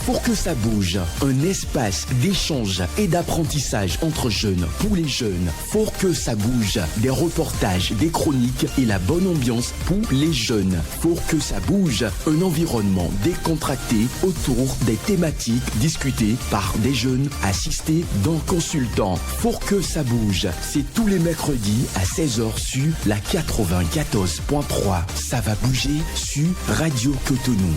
Pour que ça bouge, un espace d'échange et d'apprentissage entre jeunes, pour les jeunes. Pour que ça bouge, des reportages, des chroniques et la bonne ambiance pour les jeunes. Pour que ça bouge, un environnement décontracté autour des thématiques discutées par des jeunes assistés d'un consultant. Pour que ça bouge, c'est tous les mercredis à 16h sur la 94.3. Ça va bouger sur Radio Cotonou.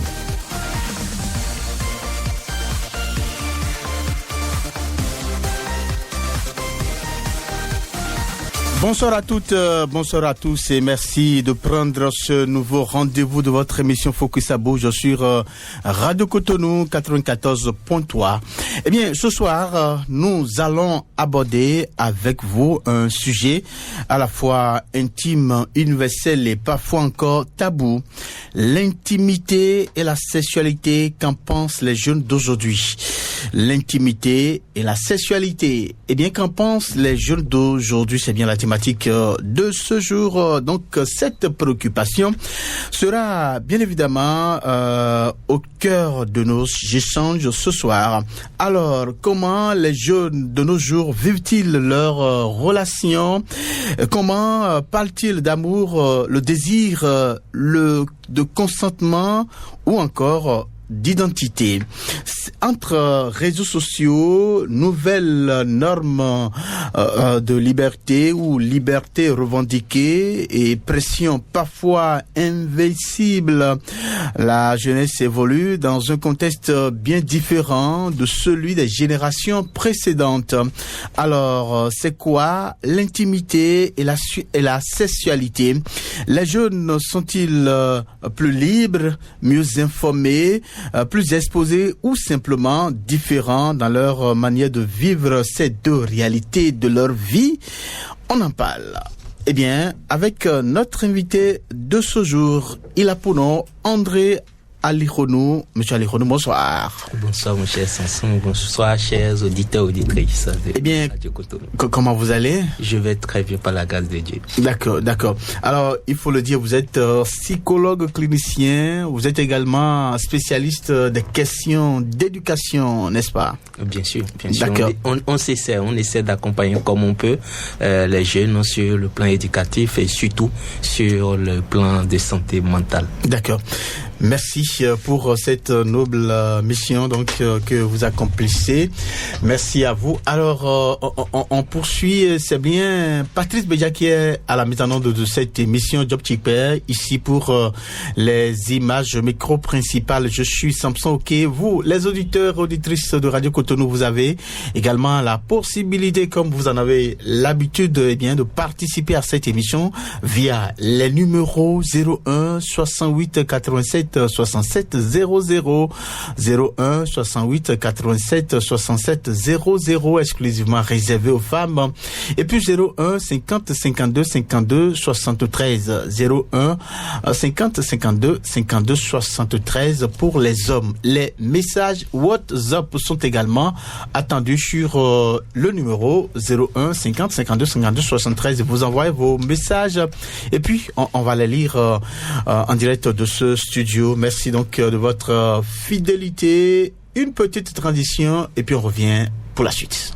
Bonsoir à toutes, bonsoir à tous et merci de prendre ce nouveau rendez-vous de votre émission Focus à Bouge sur Radio Cotonou 94.3. Eh bien, ce soir, nous allons aborder avec vous un sujet à la fois intime, universel et parfois encore tabou. L'intimité et la sexualité, qu'en pensent les jeunes d'aujourd'hui? L'intimité et la sexualité. Eh bien, qu'en pensent les jeunes d'aujourd'hui? C'est bien la thématique de ce jour. Donc, cette préoccupation sera bien évidemment au cœur de nos échanges ce soir. Alors, comment les jeunes de nos jours vivent-ils leurs relations? Comment parlent-ils d'amour, le désir, de consentement ou encore d'identité? Entre réseaux sociaux, nouvelles normes de liberté ou liberté revendiquée et pression parfois invincible, la jeunesse évolue dans un contexte bien différent de celui des générations précédentes. Alors, c'est quoi l'intimité et la sexualité? Les jeunes sont-ils plus libres, mieux informés, plus exposés ou simplement différents dans leur manière de vivre ces deux réalités de leur vie? On en parle. Eh bien, avec notre invité de ce jour, il a pour nom André Alironou. Monsieur Alironou, bonsoir. Bonsoir, mon cher Samson. Bonsoir, chers auditeurs, auditrices. Eh bien, comment vous allez? Je vais très bien par la grâce de Dieu. D'accord. Alors, il faut le dire, vous êtes psychologue clinicien, vous êtes également spécialiste des questions d'éducation, n'est-ce pas? Bien sûr. D'accord. On essaie d'accompagner comme on peut les jeunes sur le plan éducatif et surtout sur le plan de santé mentale. D'accord. Merci pour cette noble mission donc que vous accomplissez. Merci à vous. Alors, on poursuit. C'est bien Patrice Bédia qui est à la mise en onde de cette émission Job Chipper, ici pour les images micro principales. Je suis Samson OK. Vous, les auditeurs, auditrices de Radio Cotonou, vous avez également la possibilité, comme vous en avez l'habitude, de participer à cette émission via les numéros 01 68 87 67 00 01 68 87 67 00 exclusivement réservé aux femmes, et puis 01 50 52 52 73 01 50 52 52 73 pour les hommes. Les messages WhatsApp sont également attendus sur le numéro 01 50 52 52 73. Vous envoyez vos messages et puis on va les lire en direct de ce studio. Merci donc de votre fidélité. Une petite transition et puis on revient pour la suite.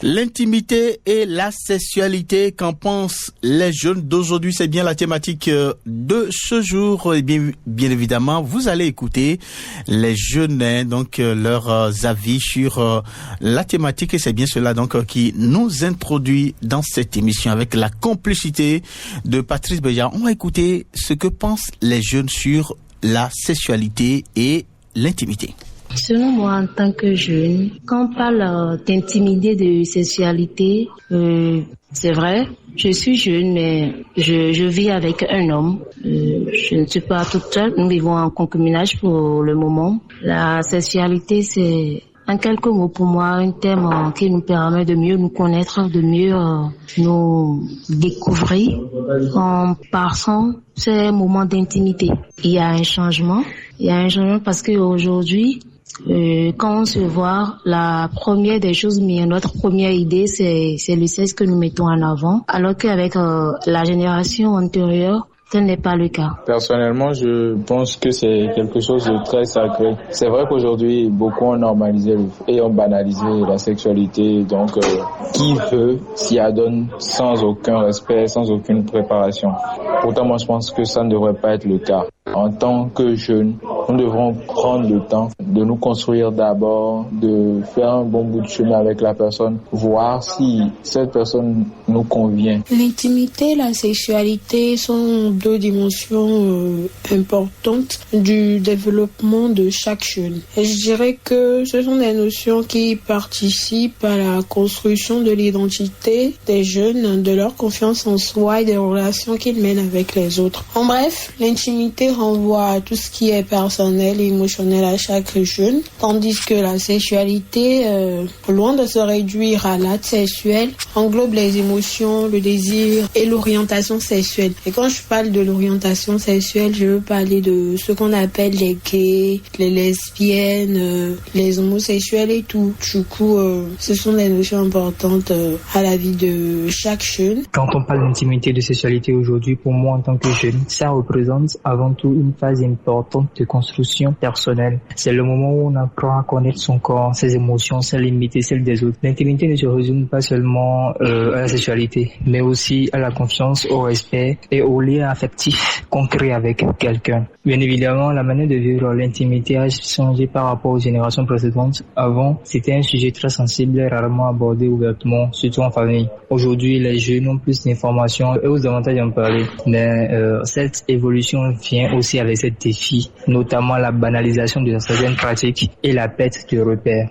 L'intimité et la sexualité, qu'en pensent les jeunes d'aujourd'hui? C'est bien la thématique de ce jour. Et bien évidemment, vous allez écouter les jeunes, donc leurs avis sur la thématique. Et c'est bien cela donc qui nous introduit dans cette émission avec la complicité de Patrice Béja. On va écouter ce que pensent les jeunes sur la sexualité et l'intimité. Selon moi, en tant que jeune, quand on parle d'intimité, de sexualité, c'est vrai, je suis jeune, mais je vis avec un homme. Je ne suis pas toute seule, nous vivons en concubinage pour le moment. La sexualité, c'est en quelques mots pour moi un thème qui nous permet de mieux nous connaître, de mieux nous découvrir en passant ces moments d'intimité. Il y a un changement parce qu'aujourd'hui, quand on se voit, la première des choses, mais notre première idée, c'est le sexe que nous mettons en avant, alors qu'avec la génération antérieure, ce n'est pas le cas. Personnellement, je pense que c'est quelque chose de très sacré. C'est vrai qu'aujourd'hui, beaucoup ont normalisé et ont banalisé la sexualité. Donc, qui veut s'y adonne sans aucun respect, sans aucune préparation. Pourtant, moi, je pense que ça ne devrait pas être le cas. En tant que jeunes, nous devrons prendre le temps de nous construire d'abord, de faire un bon bout de chemin avec la personne, voir si cette personne nous convient. L'intimité et la sexualité sont deux dimensions importantes du développement de chaque jeune. Et je dirais que ce sont des notions qui participent à la construction de l'identité des jeunes, de leur confiance en soi et des relations qu'ils mènent avec les autres. En bref, l'intimité renvoie à tout ce qui est personnel et émotionnel à chaque jeune, tandis que la sexualité, loin de se réduire à l'acte sexuel, englobe les émotions, le désir et l'orientation sexuelle. Et quand je parle de l'orientation sexuelle, je veux parler de ce qu'on appelle les gays, les lesbiennes, les homosexuels et tout. Du coup, ce sont des notions importantes à la vie de chaque jeune. Quand on parle d'intimité et de sexualité aujourd'hui, pour moi en tant que jeune, ça représente avant tout une phase importante de construction personnelle. C'est le moment où on apprend à connaître son corps, ses émotions, ses limites et celles des autres. L'intimité ne se résume pas seulement à la sexualité, mais aussi à la confiance, au respect et au lien affectif concret avec quelqu'un. Bien évidemment, la manière de vivre l'intimité a changé par rapport aux générations précédentes. Avant, c'était un sujet très sensible et rarement abordé ouvertement, surtout en famille. Aujourd'hui, les jeunes ont plus d'informations et osent davantage en parler. Mais cette évolution vient aussi avec ces défis, notamment la banalisation de certaines pratiques et la perte de repères.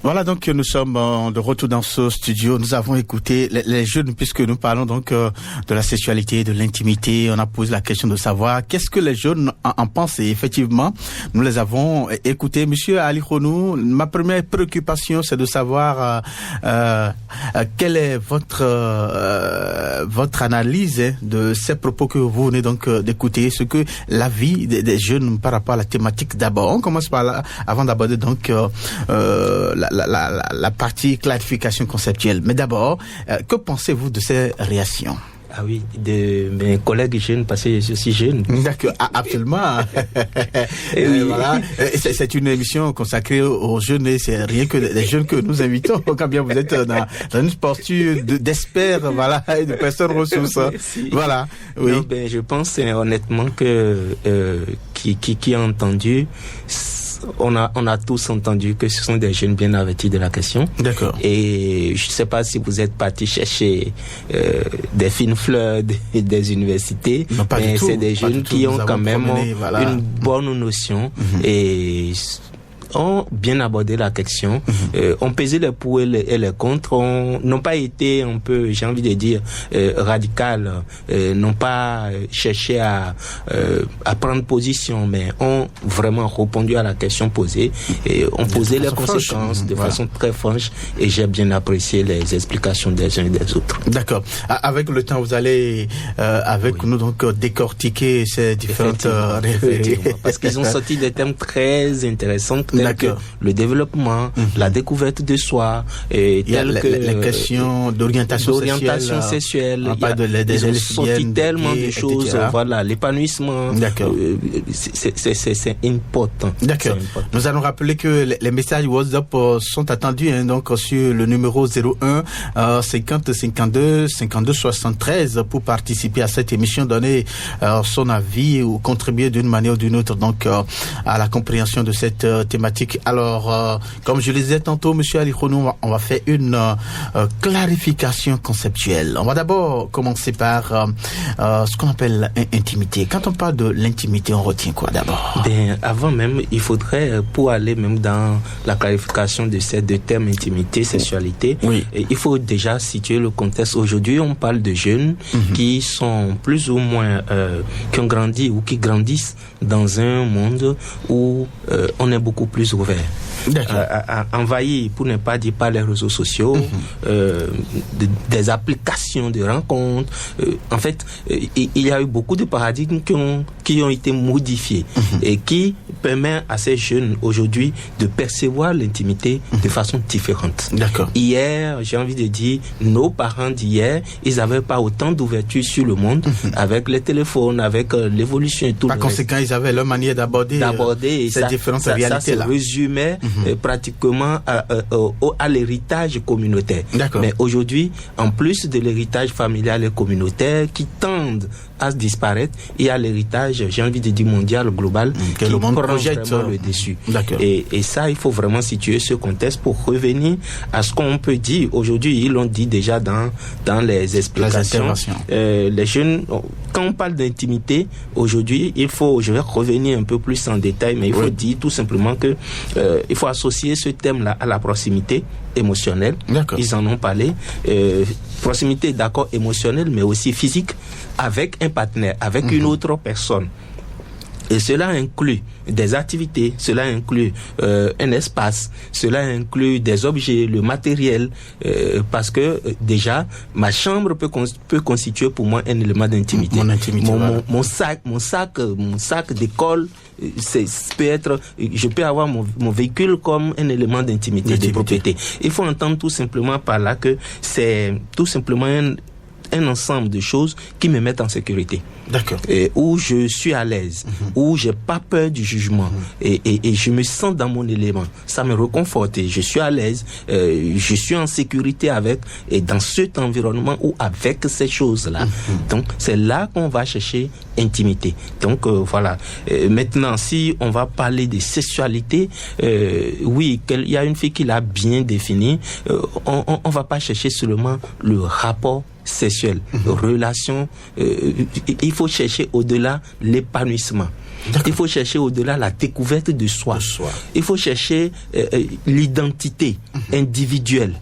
Voilà, donc nous sommes de retour dans ce studio. Nous avons écouté les jeunes, puisque nous parlons donc de la sexualité, de l'intimité. On a posé la question de savoir qu'est-ce que les jeunes en pensent. Et effectivement, nous les avons écoutés. Monsieur Ali Khonou, ma première préoccupation, c'est de savoir quelle est votre analyse de ces propos que vous venez donc d'écouter. Ce que l'avis des jeunes par rapport à la thématique d'abord. On commence par là, avant d'aborder donc la partie clarification conceptuelle. Mais d'abord, que pensez-vous de ces réactions? Ah oui, de mes collègues jeunes, parce que je suis jeune. D'accord, absolument. Et oui. Voilà. C'est une émission consacrée aux jeunes et c'est rien que les jeunes que nous invitons. Quand bien vous êtes dans une posture d'experts, voilà, et de personnes ressources. Merci. Voilà. Oui. Non, je pense honnêtement que qui a entendu. On a tous entendu que ce sont des jeunes bien avertis de la question. D'accord. Et je ne sais pas si vous êtes partis chercher des fines fleurs des universités, non, mais c'est des jeunes qui ont quand même une bonne notion et ont bien abordé la question, ont pesé les pour et les contre, n'ont pas été un peu, j'ai envie de dire, radical, n'ont pas cherché à prendre position, mais ont vraiment répondu à la question posée et ont posé les conséquences de façon très franche, et j'ai bien apprécié les explications des uns et des autres. D'accord. Avec le temps, vous allez avec nous donc décortiquer ces différentes effectivement, parce qu'ils ont sorti des thèmes très intéressants, que le développement, la découverte de soi, et les questions d'orientation sexuelle. Ils ont sorti tellement de choses, etc. Voilà, l'épanouissement. D'accord. C'est important. D'accord. Nous allons rappeler que les messages WhatsApp sont attendus donc sur le numéro 01 50 52 52 73 pour participer à cette émission, donner son avis ou contribuer d'une manière ou d'une autre donc à la compréhension de cette thématique. Alors, comme je le disais tantôt, Monsieur Ali Khonou, on va faire une clarification conceptuelle. On va d'abord commencer par ce qu'on appelle intimité. Quand on parle de l'intimité, on retient quoi d'abord? Avant même, il faudrait, pour aller même dans la clarification de ces deux termes, intimité, sexualité, oui. Il faut déjà situer le contexte. Aujourd'hui, on parle de jeunes qui sont plus ou moins, qui ont grandi ou qui grandissent dans un monde où on est beaucoup plus ouvert. Envahi, pour ne pas dire par les réseaux sociaux, des applications de rencontres. En fait, il y a eu beaucoup de paradigmes qui ont qui ont été modifiés et qui permet à ces jeunes aujourd'hui de percevoir l'intimité de façon différente. D'accord. Hier, j'ai envie de dire, nos parents d'hier, ils n'avaient pas autant d'ouverture sur le monde avec les téléphones, avec l'évolution et tout. Par conséquent, ils avaient leur manière d'aborder ces différentes réalités-là. Ça se résumait pratiquement à l'héritage communautaire. D'accord. Mais aujourd'hui, en plus de l'héritage familial et communautaire qui tendent à disparaître, il y a l'héritage, j'ai envie de dire mondial, global, que qui le monde prend projette vraiment le dessus. D'accord. Et ça, il faut vraiment situer ce contexte pour revenir à ce qu'on peut dire. Aujourd'hui, ils l'ont dit déjà dans les explications. Les jeunes, quand on parle d'intimité, aujourd'hui, je vais revenir un peu plus en détail, mais il faut dire tout simplement que il faut associer ce thème-là à la proximité émotionnelle. D'accord. Ils en ont parlé. Proximité, d'accord, émotionnelle, mais aussi physique, avec un partenaire, avec une autre personne. Et cela inclut des activités, cela inclut un espace, cela inclut des objets, le matériel, parce que déjà, ma chambre peut constituer pour moi un élément d'intimité. Mon sac d'école, peut être, je peux avoir mon véhicule comme un élément d'intimité, de propriété. Il faut entendre tout simplement par là que c'est tout simplement un ensemble de choses qui me mettent en sécurité. D'accord. Où je suis à l'aise, où j'ai pas peur du jugement, et je me sens dans mon élément. Ça me réconforte, je suis à l'aise, je suis en sécurité dans cet environnement ou avec ces choses-là. Donc, c'est là qu'on va chercher intimité. Donc, voilà. Maintenant, si on va parler de sexualité, oui, il y a une fille qui l'a bien défini, on va pas chercher seulement le rapport sexuelle, relation, il faut chercher au-delà l'épanouissement. D'accord. Il faut chercher au-delà la découverte de soi. Il faut chercher l'identité individuelle.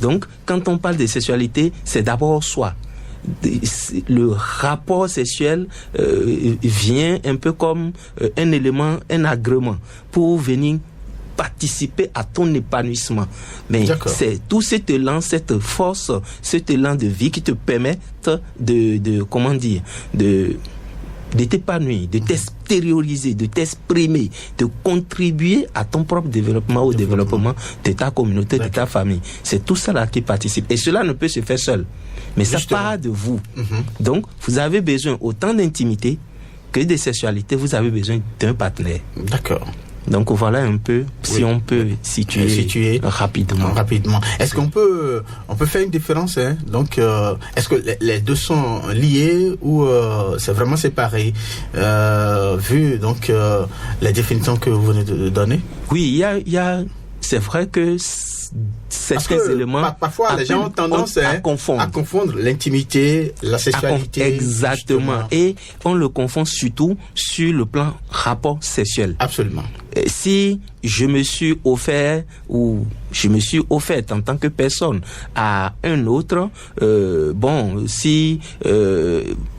Donc, quand on parle de sexualité, c'est d'abord soi. Le rapport sexuel vient un peu comme un élément, un agrément pour venir participer à ton épanouissement. Mais c'est tout cet élan, cette force, cet élan de vie qui te permet de t'épanouir, de t'extérioriser, de t'exprimer, de contribuer à ton propre développement, au développement de ta communauté, de ta famille. C'est tout ça là qui participe. Et cela ne peut se faire seul. Mais ça part de vous. Donc, vous avez besoin autant d'intimité que de sexualité. Vous avez besoin d'un partenaire. D'accord. Donc voilà un peu, si on peut situer rapidement. Est-ce qu'on peut faire une différence, hein? Donc, est-ce que les deux sont liés ou c'est vraiment séparé, vu donc les définitions que vous venez de donner? Oui, il y a c'est vrai que certains éléments parfois les gens ont tendance à confondre l'intimité, la sexualité. Exactement. Justement. Et on le confond surtout sur le plan rapport sexuel. Absolument. Si je me suis offert ou je me suis offerte en tant que personne à un autre, si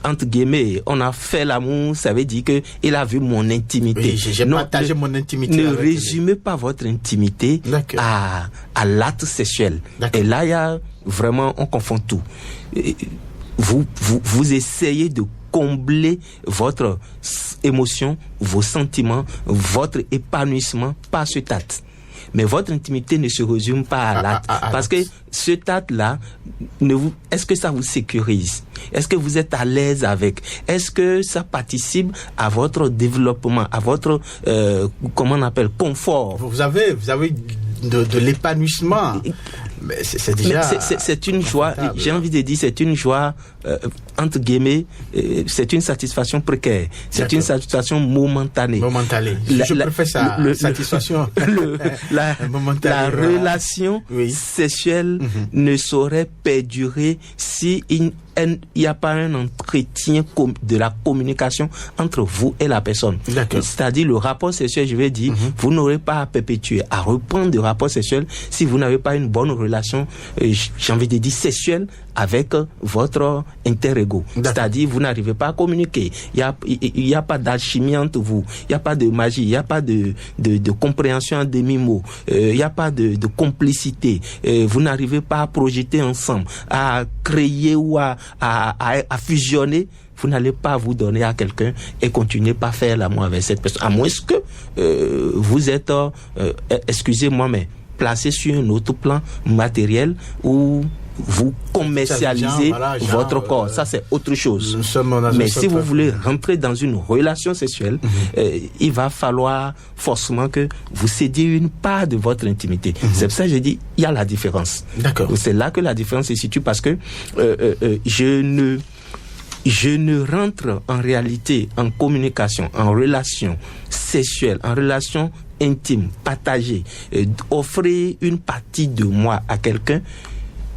entre guillemets on a fait l'amour, ça veut dire que il a vu mon intimité. Oui, j'ai partagé mon intimité. Ne résumez pas votre intimité à l'acte sexuel. Et là, il y a vraiment, on confond tout. Vous essayez de combler votre émotion, vos sentiments, votre épanouissement par cet acte. Mais votre intimité ne se résume pas à l'acte. Parce que cet acte-là, est-ce que ça vous sécurise? Est-ce que vous êtes à l'aise avec? Est-ce que ça participe à votre développement, à votre, comment on appelle, confort? Vous avez de l'épanouissement. Mais c'est déjà... c'est une joie, j'ai envie de dire, c'est une joie, entre guillemets, c'est une satisfaction précaire. C'est une satisfaction momentanée. Je préfère ça, satisfaction momentanée. La relation sexuelle ne saurait perdurer si il n'y a pas un entretien de la communication entre vous et la personne. C'est-à-dire le rapport sexuel, je vais dire, vous n'aurez pas à perpétuer, à reprendre le rapport sexuel si vous n'avez pas une bonne relation, j'ai envie de dire sexuelle, avec votre interego. C'est-à-dire vous n'arrivez pas à communiquer. Il y a pas d'alchimie entre vous. Il n'y a pas de magie. Il n'y a pas de compréhension en demi-mot. Il n'y a pas de complicité. Vous n'arrivez pas à projeter ensemble, à créer ou à fusionner. vous n'allez pas vous donner à quelqu'un et continuer pas faire l'amour avec cette personne. À moins que vous êtes, excusez-moi, mais placé sur un autre plan matériel où vous commercialisez votre corps. Ça, c'est autre chose. Mais si vous voulez rentrer dans une relation sexuelle, il va falloir forcément que vous cédiez une part de votre intimité. C'est pour ça que j'ai dit, il y a la différence. D'accord. C'est là que la différence se situe parce que je ne rentre en réalité en communication, en relation sexuelle, en relation intime, partagée, offrir une partie de moi à quelqu'un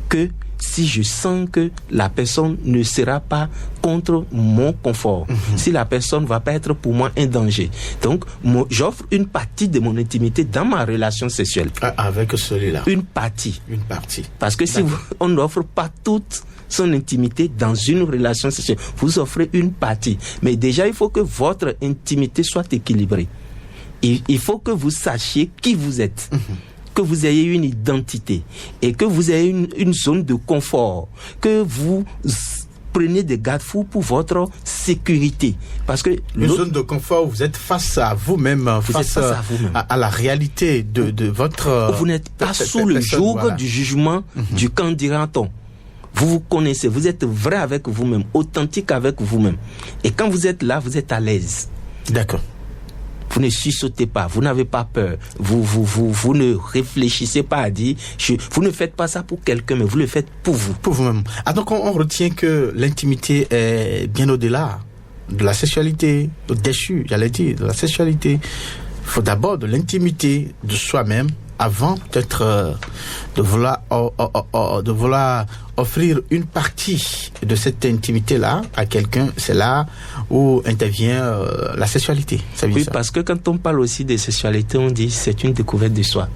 que si je sens que la personne ne sera pas contre mon confort, si la personne ne va pas être pour moi un danger. Donc, j'offre une partie de mon intimité dans ma relation sexuelle. Avec celui-là. Une partie. Parce que si on n'offre pas toute son intimité dans une relation sexuelle, vous offrez une partie. Mais déjà, il faut que votre intimité soit équilibrée. Il faut que vous sachiez qui vous êtes. Que vous ayez une identité et que vous ayez une zone de confort, que vous prenez des garde-fous pour votre sécurité. Parce que une zone de confort où vous êtes face à vous-même, face à vous-même, à la réalité de votre... Vous n'êtes pas sous le joug du jugement du qu'en dira-t-on. Vous vous connaissez, vous êtes vrai avec vous-même, authentique avec vous-même. Et quand vous êtes là, vous êtes à l'aise. D'accord. Vous ne sussautez pas, vous n'avez pas peur, vous ne réfléchissez pas à dire, vous ne faites pas ça pour quelqu'un, mais vous le faites pour vous. Pour vous-même. Donc on retient que l'intimité est bien au-delà de la sexualité, déchue, j'allais dire, de la sexualité. Il faut d'abord de l'intimité de soi-même avant peut-être de vouloir offrir une partie de cette intimité-là à quelqu'un. C'est là où intervient la sexualité. Oui, parce que quand on parle aussi de sexualité, on dit c'est une découverte de soi.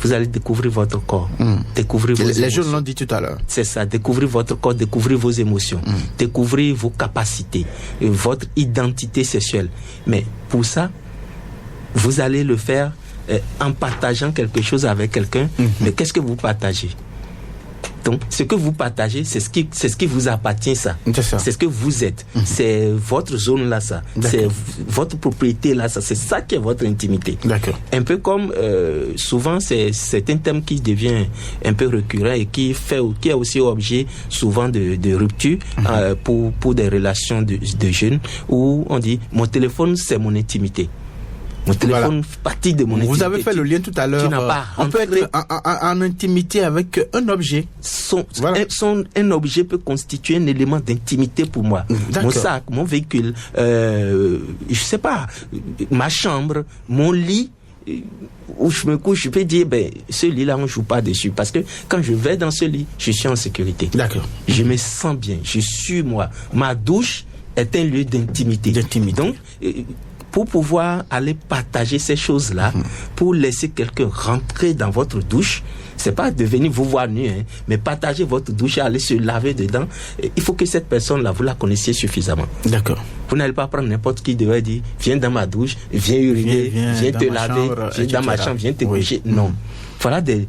Vous allez découvrir votre corps, découvrir vos émotions. Les jeunes l'ont dit tout à l'heure. C'est ça, découvrir votre corps, découvrir vos émotions, découvrir vos capacités, votre identité sexuelle. Mais pour ça, vous allez le faire en partageant quelque chose avec quelqu'un. Mais qu'est-ce que vous partagez? Donc, ce que vous partagez, c'est ce qui vous appartient, ça. C'est ce que vous êtes. C'est votre zone là, ça. C'est votre propriété là, ça. C'est ça qui est votre intimité. D'accord. Un peu comme souvent, c'est un thème qui devient un peu récurrent et qui est aussi objet souvent de rupture pour des relations de jeunes où on dit mon téléphone, c'est mon intimité. Mon téléphone fait partie de mon intimité. Vous avez fait le lien tout à l'heure. On peut être en intimité avec un objet. Un objet peut constituer un élément d'intimité pour moi. Mon sac, mon véhicule, je sais pas, ma chambre, mon lit, où je me couche, je peux dire, ce lit-là, on ne joue pas dessus. Parce que quand je vais dans ce lit, je suis en sécurité. D'accord. Je me sens bien, je suis moi. Ma douche est un lieu d'intimité. Donc, pour pouvoir aller partager ces choses-là, pour laisser quelqu'un rentrer dans votre douche, c'est pas de venir vous voir nu, mais partager votre douche et aller se laver dedans. Il faut que cette personne-là, vous la connaissiez suffisamment. D'accord. Vous n'allez pas prendre n'importe qui devrait dire, viens dans ma douche, viens uriner, viens te laver, viens dans ma chambre, viens te coucher. Non. Voilà des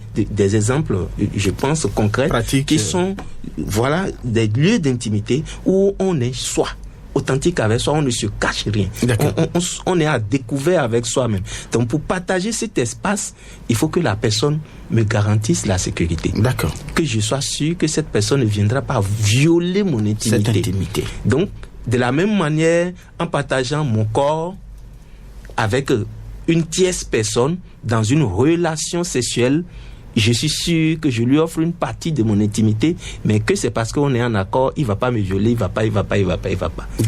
exemples, je pense, concrets, pratiques, qui sont, des lieux d'intimité où on est soi. Authentique avec soi, on ne se cache rien. On est à découvert avec soi-même. Donc pour partager cet espace, il faut que la personne me garantisse la sécurité. D'accord. Que je sois sûr que cette personne ne viendra pas violer mon intimité. Cette intimité. Donc, de la même manière, en partageant mon corps avec une tierce personne dans une relation sexuelle, je suis sûr que je lui offre une partie de mon intimité, mais que c'est parce qu'on est en accord, il va pas me violer, il va pas.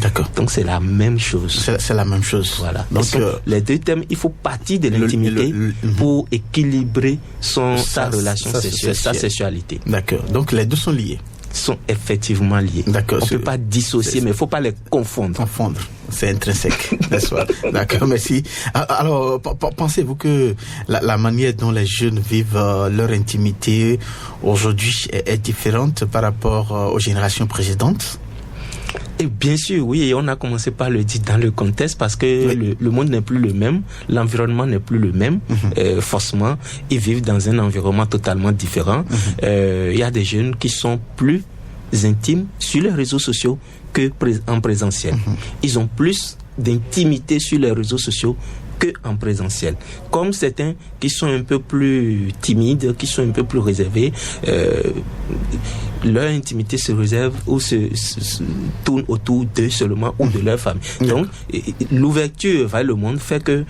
D'accord. Donc c'est la même chose. C'est la même chose. Voilà. Donc les deux thèmes, il faut partie de l'intimité pour équilibrer sa relation sexuelle, sa sexualité. D'accord. Donc les deux sont liés. Sont effectivement liés. D'accord. On ne peut pas dissocier, mais il ne faut pas les confondre. C'est intrinsèque, n'est-ce pas? D'accord, merci. Alors, pensez-vous que la manière dont les jeunes vivent leur intimité aujourd'hui est différente par rapport aux générations précédentes? Et bien sûr, oui, et on a commencé par le dire dans le contexte parce que le monde n'est plus le même, l'environnement n'est plus le même. Forcément, ils vivent dans un environnement totalement différent. Il y a des jeunes qui sont plus intimes sur les réseaux sociaux qu'en présentiel. Ils ont plus d'intimité sur les réseaux sociaux qu'en présentiel. Comme certains qui sont un peu plus timides, qui sont un peu plus réservés, leur intimité se réserve ou se tourne autour d'eux seulement ou de leur famille. Donc, l'ouverture vers le monde fait que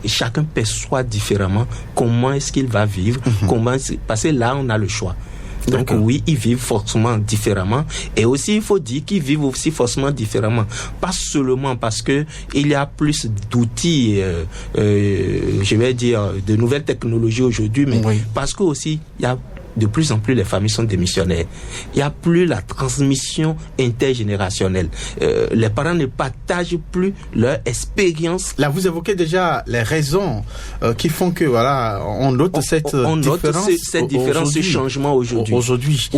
chacun perçoit différemment comment est-ce qu'il va vivre, parce que là, on a le choix. Donc oui, ils vivent forcément différemment. Et aussi, il faut dire qu'ils vivent aussi forcément différemment. Pas seulement parce que il y a plus d'outils, je vais dire, de nouvelles technologies aujourd'hui, mais parce que aussi, il y a de plus en plus les familles sont démissionnaires. Il n'y a plus la transmission intergénérationnelle. Les parents ne partagent plus leur expérience. Là, vous évoquez déjà les raisons qui font que on note cette différence, ce changement aujourd'hui.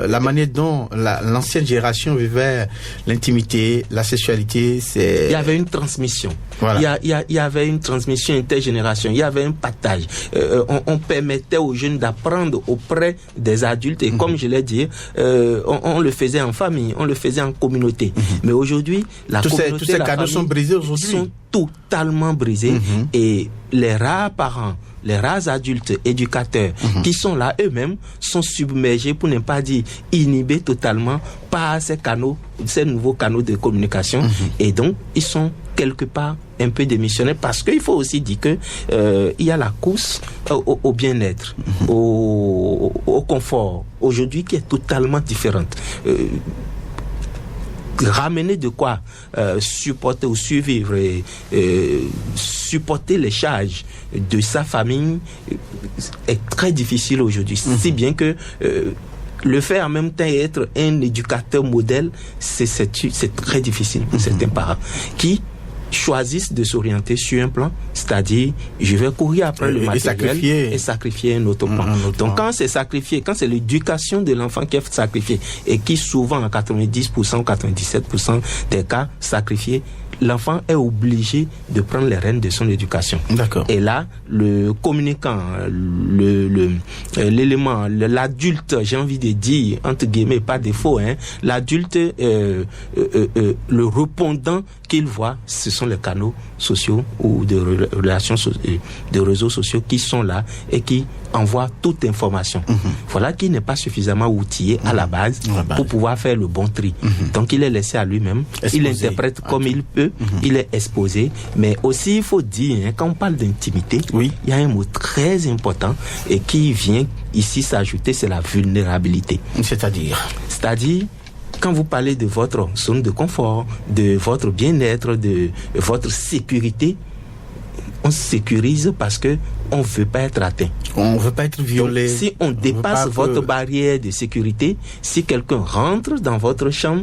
La manière dont l'ancienne génération vivait l'intimité, la sexualité, il y avait une transmission. Voilà. Il y avait une transmission intergénération. Il y avait un partage. On permettait aux jeunes d'apprendre auprès des adultes et comme je l'ai dit, on le faisait en famille, on le faisait en communauté. Mais aujourd'hui, tous ces canaux sont brisés aujourd'hui. Sont totalement brisés et les rares parents, les rares adultes éducateurs qui sont là eux-mêmes sont submergés, pour ne pas dire inhibés totalement par ces canaux, ces nouveaux canaux de communication et donc ils sont quelque part un peu démissionnaires parce qu'il faut aussi dire que il y a la course au bien-être, au confort aujourd'hui qui est totalement différente. Ramener de quoi supporter ou survivre et supporter les charges de sa famille est très difficile aujourd'hui. Si bien que le faire en même temps et être un éducateur modèle, c'est très difficile pour certains parents qui choisissent de s'orienter sur un plan, c'est-à-dire je vais courir après le matériel et sacrifier un autre plan. Donc quand c'est sacrifié, quand c'est l'éducation de l'enfant qui est sacrifiée et qui souvent en 90% ou 97% des cas sacrifié, l'enfant est obligé de prendre les rênes de son éducation. D'accord. Et là, le communicant, l'élément, l'adulte, j'ai envie de dire, entre guillemets, pas défaut, l'adulte, le répondant qu'il voit, ce sont les canaux sociaux ou de relations, de réseaux sociaux qui sont là et qui envoient toute information. Voilà qui n'est pas suffisamment outillé à la base pour pouvoir faire le bon tri. Donc il est laissé à lui-même, il interprète comme il peut, il est exposé, mais aussi il faut dire, quand on parle d'intimité, il y a un mot très important et qui vient ici s'ajouter, c'est la vulnérabilité. C'est-à-dire, quand vous parlez de votre zone de confort, de votre bien-être, de votre sécurité, on se sécurise parce que on veut pas être atteint. On veut pas être violé. Donc, si on dépasse votre barrière de sécurité, si quelqu'un rentre dans votre chambre,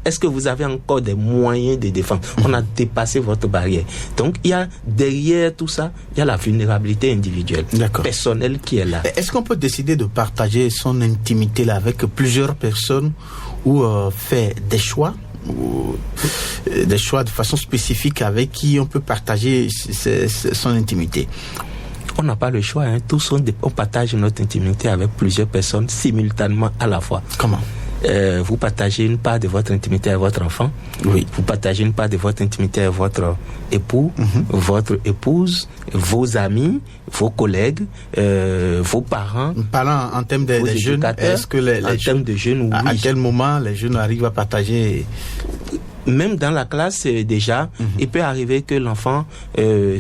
est-ce que vous avez encore des moyens de défendre? On a dépassé votre barrière. Donc, il y a derrière tout ça, il y a la vulnérabilité individuelle, personnelle qui est là. Est-ce qu'on peut décider de partager son intimité là avec plusieurs personnes ou faire des choix? Des choix de façon spécifique avec qui on peut partager son intimité? On n'a pas le choix, tous on partage notre intimité avec plusieurs personnes simultanément à la fois. Comment? Vous partagez une part de votre intimité avec votre enfant. Oui. Vous partagez une part de votre intimité avec votre époux, votre épouse, vos amis, vos collègues, vos parents. Parlant en termes de jeunes, est-ce que les termes de jeunes, oui. À quel moment les jeunes arrivent à partager? Même dans la classe, déjà, il peut arriver que l'enfant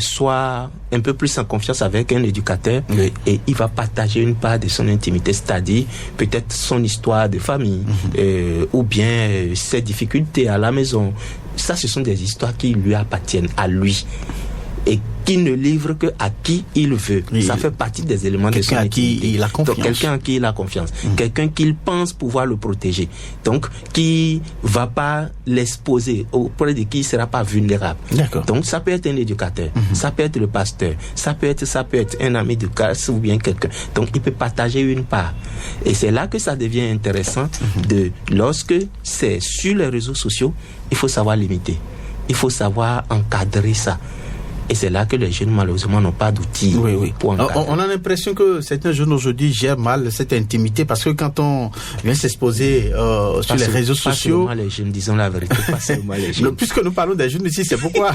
soit un peu plus en confiance avec un éducateur et il va partager une part de son intimité, c'est-à-dire peut-être son histoire de famille ou bien ses difficultés à la maison. Ça, ce sont des histoires qui lui appartiennent à lui et qui ne livre que à qui il veut. Ça fait partie des éléments de son intimité. Quelqu'un à qui il a confiance. Donc, quelqu'un à qui il a confiance. Quelqu'un qu'il pense pouvoir le protéger. Donc, qui va pas l'exposer, auprès de qui il sera pas vulnérable. D'accord. Donc, ça peut être un éducateur, ça peut être le pasteur, ça peut être un ami de classe ou bien quelqu'un. Donc, il peut partager une part. Et c'est là que ça devient intéressant lorsque c'est sur les réseaux sociaux, il faut savoir limiter. Il faut savoir encadrer ça. Et c'est là que les jeunes, malheureusement, n'ont pas d'outils. Pour on a l'impression que certains jeunes aujourd'hui gèrent mal cette intimité, parce que quand on vient s'exposer sur les réseaux sociaux... Pas seulement les jeunes, disons la vérité, pas seulement les jeunes. Puisque nous parlons des jeunes ici, c'est pourquoi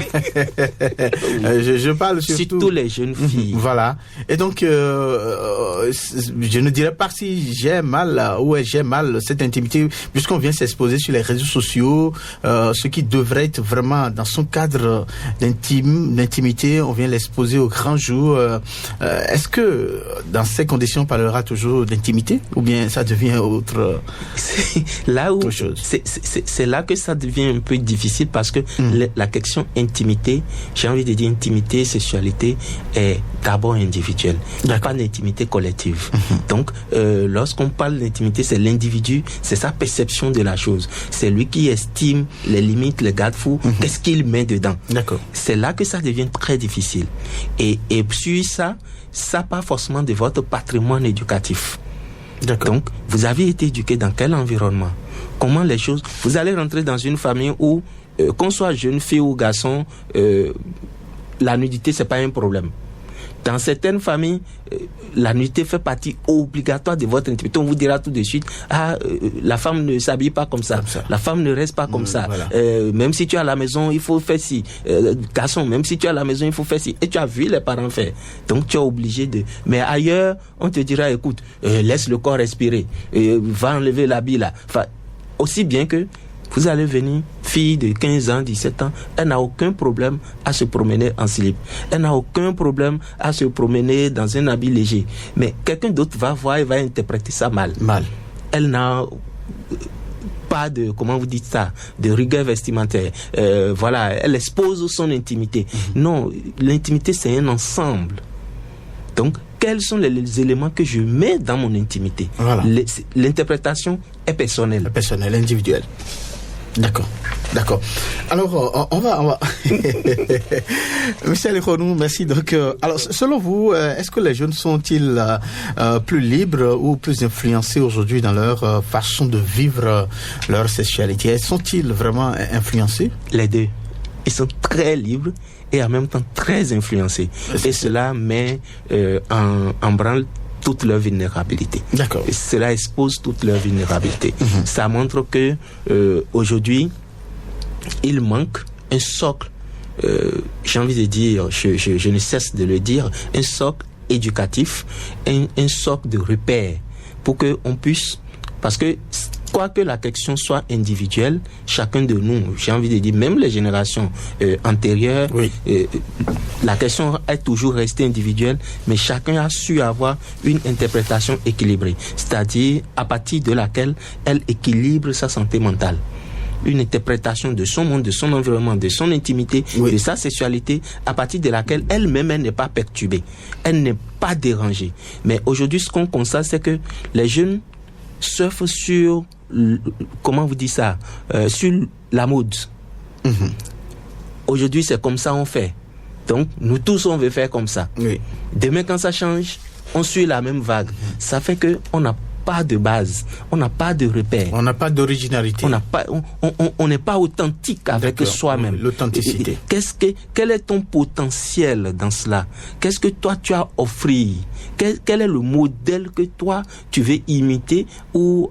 je parle surtout les jeunes filles. Voilà. Et donc, je ne dirais pas si j'ai mal ou j'ai mal cette intimité, puisqu'on vient s'exposer sur les réseaux sociaux, ce qui devrait être vraiment dans son cadre d'intimité, on vient l'exposer au grand jour. Est-ce que dans ces conditions on parlera toujours d'intimité, ou bien ça devient autre chose? C'est là que ça devient un peu difficile, parce que la question intimité, j'ai envie de dire intimité, sexualité, est d'abord individuelle. Il n'y a pas d'intimité collective. Donc, lorsqu'on parle d'intimité, c'est l'individu, c'est sa perception de la chose. C'est lui qui estime les limites, les garde-fous, qu'est-ce qu'il met dedans. D'accord. C'est là que ça devient très difficile. Et puis ça part forcément de votre patrimoine éducatif. D'accord. Donc, vous avez été éduqué dans quel environnement? Comment les choses... Vous allez rentrer dans une famille où, qu'on soit jeune fille ou garçon, la nudité, c'est pas un problème. Dans certaines familles, la nudité fait partie obligatoire de votre intimité. On vous dira tout de suite, la femme ne s'habille pas comme ça. La femme ne reste pas comme ça. Voilà. Même si tu es à la maison, il faut faire ci. Garçon, même si tu es à la maison, il faut faire ci. Et tu as vu les parents faire. Donc tu es obligé de... Mais ailleurs, on te dira, écoute, laisse le corps respirer. Va enlever l'habit là. Enfin, aussi bien que vous allez venir, fille de 15 ans, 17 ans, elle n'a aucun problème à se promener en slip. Elle n'a aucun problème à se promener dans un habit léger. Mais quelqu'un d'autre va voir et va interpréter ça mal. Elle n'a pas de, comment vous dites ça, de rigueur vestimentaire. Voilà, elle expose son intimité. Non, l'intimité, c'est un ensemble. Donc, quels sont les éléments que je mets dans mon intimité? Voilà. L'interprétation est personnelle. Personnelle, individuelle. D'accord. Alors, on va... Monsieur Alekhonu, merci. Donc, alors, selon vous, est-ce que les jeunes sont-ils plus libres ou plus influencés aujourd'hui dans leur façon de vivre leur sexualité? Sont-ils vraiment influencés? Les deux. Ils sont très libres et en même temps très influencés. Et cela met en branle toute leur vulnérabilité. D'accord. Et cela expose toute leur vulnérabilité. Ça montre que aujourd'hui, il manque un socle, j'ai envie de dire, je ne cesse de le dire, un socle éducatif, un socle de repères, pour qu'on puisse, parce que quoique la question soit individuelle, chacun de nous, j'ai envie de dire, même les générations antérieures, la question est toujours restée individuelle, mais chacun a su avoir une interprétation équilibrée, c'est-à-dire à partir de laquelle elle équilibre sa santé mentale. Une interprétation de son monde, de son environnement, de son intimité, de sa sexualité, à partir de laquelle elle-même, elle n'est pas perturbée, elle n'est pas dérangée. Mais aujourd'hui, ce qu'on constate, c'est que les jeunes surfent sur, comment vous dites ça, sur la mode. Aujourd'hui, c'est comme ça on fait. Donc, nous tous, on veut faire comme ça. Demain, quand ça change, on suit la même vague. Ça fait qu'on n'a pas de base, on n'a pas de repère. On n'a pas d'originalité. On n'est pas authentique avec soi-même. L'authenticité. Quel est ton potentiel dans cela? Qu'est-ce que toi tu as à offrir? Quel est le modèle que toi tu veux imiter ou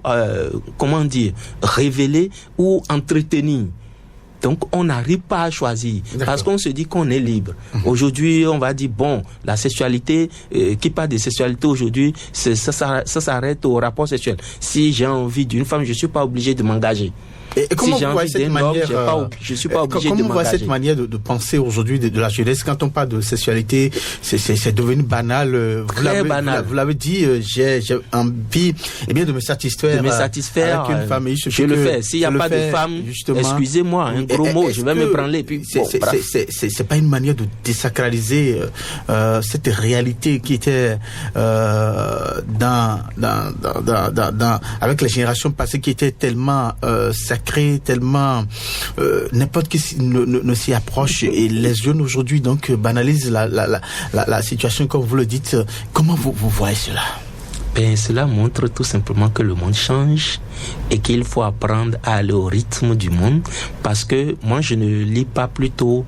révéler ou entretenir? Donc, on n'arrive pas à choisir. Parce qu'on se dit qu'on est libre. Aujourd'hui, on va dire, bon, la sexualité, qui parle de sexualité aujourd'hui, ça s'arrête au rapport sexuel. Si j'ai envie d'une femme, je ne suis pas obligé de m'engager. Et comment vous voyez cette manière, je suis pas obligé de m'engager. Comment vous voyez cette manière de penser aujourd'hui de la jeunesse? Quand on parle de sexualité, c'est devenu banal. Banal. Vous l'avez dit, j'ai envie de me satisfaire. Avec une femme. Je le fais. S'il n'y a pas de femme, excusez-moi, un gros mot, je vais me branler. C'est pas une manière de désacraliser cette réalité qui était avec les générations passées, qui était tellement sacré, tellement n'importe qui ne s'y approche, et les jeunes aujourd'hui donc banalisent la situation comme vous le dites. Comment vous voyez cela? Cela montre tout simplement que le monde change et qu'il faut apprendre à aller au rythme du monde, parce que moi je ne lis pas plutôt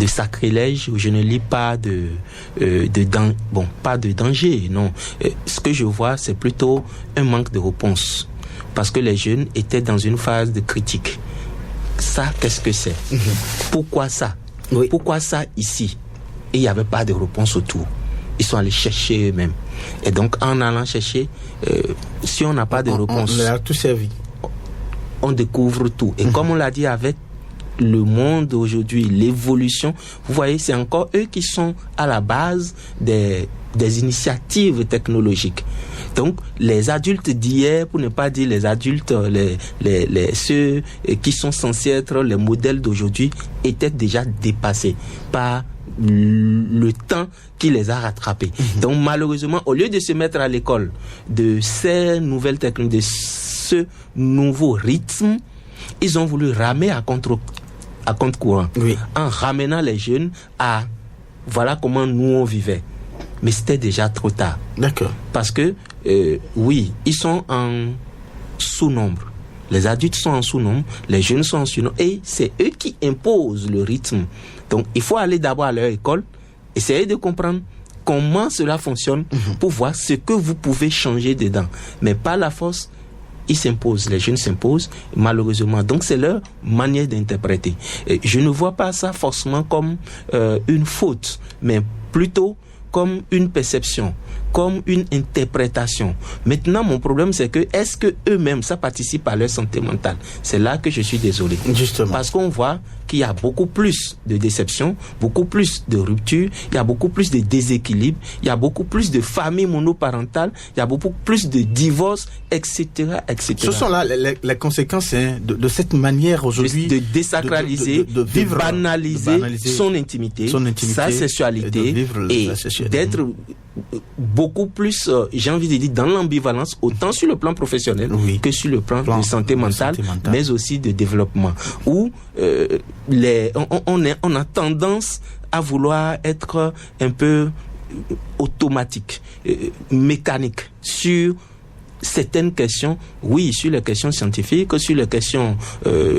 sacrilège, où je ne lis pas pas de danger, non. Ce que je vois, c'est plutôt un manque de réponse. Parce que les jeunes étaient dans une phase de critique. Ça, qu'est-ce que c'est? Pourquoi ça? Oui. Pourquoi ça ici? Et il n'y avait pas de réponse autour. Ils sont allés chercher eux-mêmes. Et donc, en allant chercher, si on n'a pas de réponse... On leur a tout servi. On découvre tout. Et comme on l'a dit, avec le monde aujourd'hui, l'évolution, vous voyez, c'est encore eux qui sont à la base des initiatives technologiques. Donc, les adultes d'hier, pour ne pas dire les adultes, ceux qui sont censés être les modèles d'aujourd'hui, étaient déjà dépassés par le temps qui les a rattrapés. Donc, malheureusement, au lieu de se mettre à l'école de ces nouvelles technologies, de ce nouveau rythme, ils ont voulu ramer à contre-courant, en ramenant les jeunes à voilà comment nous on vivait. Mais c'était déjà trop tard. D'accord. Parce que, ils sont en sous-nombre. Les adultes sont en sous-nombre, les jeunes sont en sous-nombre, et c'est eux qui imposent le rythme. Donc, il faut aller d'abord à leur école, essayer de comprendre comment cela fonctionne pour voir ce que vous pouvez changer dedans. Mais par la force, ils s'imposent, les jeunes s'imposent, malheureusement. Donc, c'est leur manière d'interpréter. Et je ne vois pas ça forcément comme une faute, mais plutôt comme une perception, comme une interprétation. Maintenant, mon problème, c'est que est-ce que eux-mêmes, ça participe à leur santé mentale? C'est là que je suis désolé. Justement. Parce qu'on voit qu'il y a beaucoup plus de déception, beaucoup plus de rupture, il y a beaucoup plus de déséquilibre, il y a beaucoup plus de familles monoparentales, il y a beaucoup plus de divorces, etc., etc. Ce sont là les conséquences de cette manière aujourd'hui de désacraliser, de banaliser son intimité, sa sexualité, et d'être beaucoup plus, j'ai envie de dire, dans l'ambivalence, autant sur le plan professionnel que sur le plan de santé mentale, mais aussi de développement, où on a tendance à vouloir être un peu automatique, mécanique sur certaines questions, sur les questions scientifiques, sur les questions,